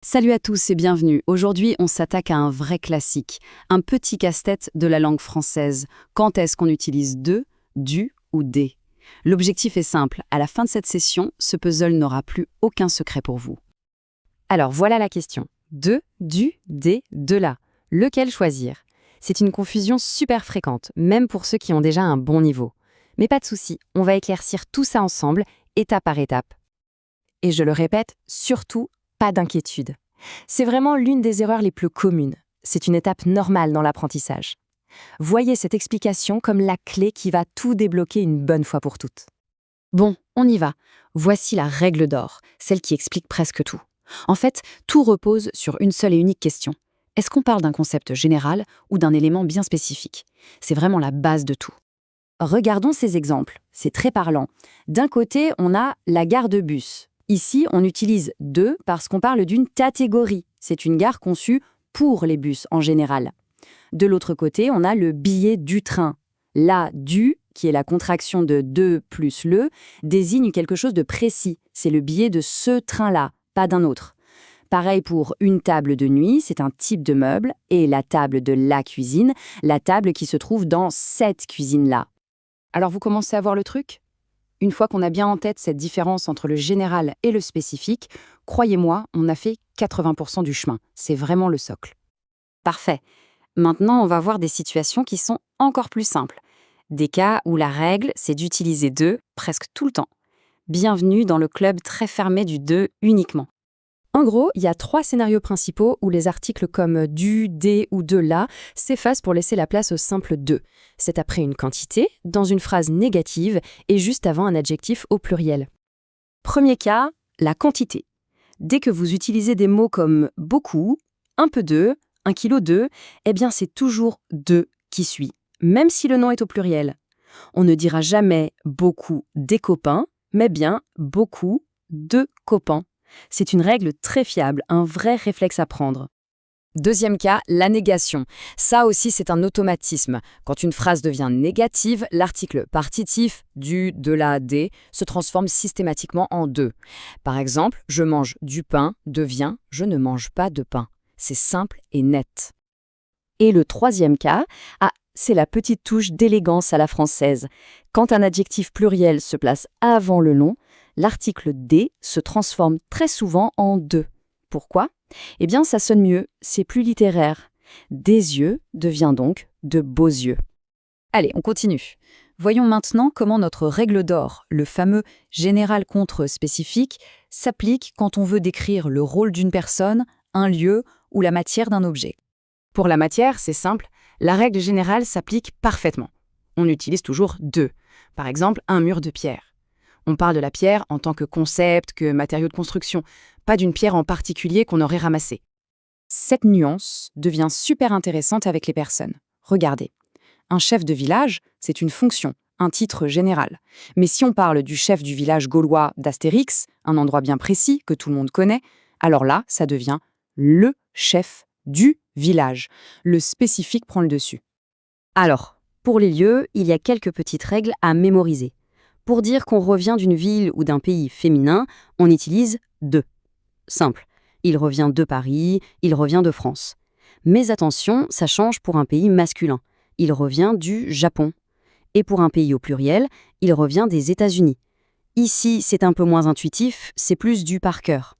Salut à tous et bienvenue. Aujourd'hui, on s'attaque à un vrai classique, un petit casse-tête de la langue française. Quand est-ce qu'on utilise de, du ou des? L'objectif est simple, à la fin de cette session, ce puzzle n'aura plus aucun secret pour vous. Alors voilà la question. De, du, des, de la. Lequel choisir? C'est une confusion super fréquente, même pour ceux qui ont déjà un bon niveau. Mais pas de souci, on va éclaircir tout ça ensemble, étape par étape. Et je le répète, surtout, pas d'inquiétude. C'est vraiment l'une des erreurs les plus communes. C'est une étape normale dans l'apprentissage. Voyez cette explication comme la clé qui va tout débloquer une bonne fois pour toutes. Bon, on y va. Voici la règle d'or, celle qui explique presque tout. En fait, tout repose sur une seule et unique question. Est-ce qu'on parle d'un concept général ou d'un élément bien spécifique? C'est vraiment la base de tout. Regardons ces exemples, c'est très parlant. D'un côté, on a la gare de bus. Ici, on utilise « de » parce qu'on parle d'une catégorie. C'est une gare conçue pour les bus en général. De l'autre côté, on a le billet du train. La « du », qui est la contraction de « de » plus « le », désigne quelque chose de précis. C'est le billet de ce train-là, pas d'un autre. Pareil pour une table de nuit, c'est un type de meuble, et la table de la cuisine, la table qui se trouve dans cette cuisine-là. Alors vous commencez à voir le truc ? Une fois qu'on a bien en tête cette différence entre le général et le spécifique, croyez-moi, on a fait 80% du chemin. C'est vraiment le socle. Parfait. Maintenant, on va voir des situations qui sont encore plus simples. Des cas où la règle, c'est d'utiliser de presque tout le temps. Bienvenue dans le club très fermé du de uniquement. En gros, il y a 3 scénarios principaux où les articles comme du, des ou de la s'effacent pour laisser la place au simple de. C'est après une quantité, dans une phrase négative et juste avant un adjectif au pluriel. Premier cas, la quantité. Dès que vous utilisez des mots comme beaucoup, un peu de, 1 kilo de, eh bien c'est toujours de qui suit, même si le nom est au pluriel. On ne dira jamais beaucoup des copains, mais bien beaucoup de copains. C'est une règle très fiable, un vrai réflexe à prendre. Deuxième cas, la négation. Ça aussi, c'est un automatisme. Quand une phrase devient négative, l'article partitif du, de la, des se transforme systématiquement en de. Par exemple, je mange du pain devient je ne mange pas de pain. C'est simple et net. Et le troisième cas, c'est la petite touche d'élégance à la française. Quand un adjectif pluriel se place avant le nom, l'article « des » se transforme très souvent en « de ». Pourquoi ? Eh bien, ça sonne mieux, c'est plus littéraire. Des yeux devient donc de beaux yeux. Allez, on continue. Voyons maintenant comment notre règle d'or, le fameux général contre spécifique, s'applique quand on veut décrire le rôle d'une personne, un lieu ou la matière d'un objet. Pour la matière, c'est simple, la règle générale s'applique parfaitement. On utilise toujours « de ». Par exemple, un mur de pierre. On parle de la pierre en tant que concept, que matériau de construction, pas d'une pierre en particulier qu'on aurait ramassée. Cette nuance devient super intéressante avec les personnes. Regardez, un chef de village, c'est une fonction, un titre général. Mais si on parle du chef du village gaulois d'Astérix, un endroit bien précis que tout le monde connaît, alors là, ça devient le chef du village. Le spécifique prend le dessus. Alors, pour les lieux, il y a quelques petites règles à mémoriser. Pour dire qu'on revient d'une ville ou d'un pays féminin, on utilise « de ». Simple. Il revient de Paris, il revient de France. Mais attention, ça change pour un pays masculin. Il revient du Japon. Et pour un pays au pluriel, il revient des États-Unis. Ici, c'est un peu moins intuitif, c'est plus du par cœur.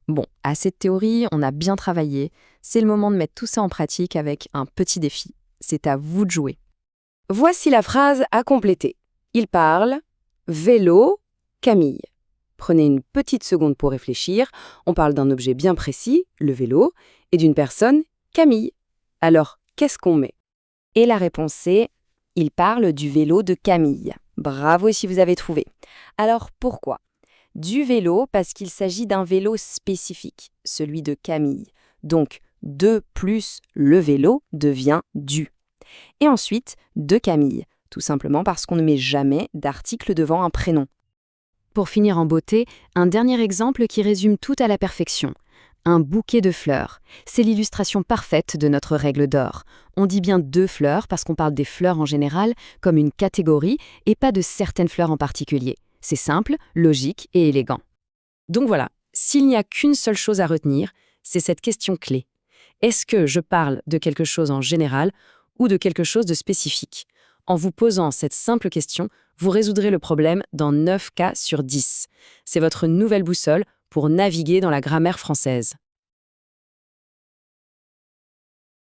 Bon, assez de théorie, on a bien travaillé. C'est le moment de mettre tout ça en pratique avec un petit défi. C'est à vous de jouer. Voici la phrase à compléter. Il parle « vélo, Camille ». Prenez une petite seconde pour réfléchir. On parle d'un objet bien précis, le vélo, et d'une personne, Camille. Alors, qu'est-ce qu'on met ? Et la réponse est « Il parle du vélo de Camille ». Bravo si vous avez trouvé. Alors, pourquoi ? Du vélo parce qu'il s'agit d'un vélo spécifique, celui de Camille. Donc, de plus le vélo devient du. Et ensuite, de Camille, tout simplement parce qu'on ne met jamais d'article devant un prénom. Pour finir en beauté, un dernier exemple qui résume tout à la perfection. Un bouquet de fleurs. C'est l'illustration parfaite de notre règle d'or. On dit bien 2 fleurs parce qu'on parle des fleurs en général comme une catégorie et pas de certaines fleurs en particulier. C'est simple, logique et élégant. Donc voilà, s'il n'y a qu'une seule chose à retenir, c'est cette question clé. Est-ce que je parle de quelque chose en général ou de quelque chose de spécifique? En vous posant cette simple question, vous résoudrez le problème dans 9 cas sur 10. C'est votre nouvelle boussole pour naviguer dans la grammaire française.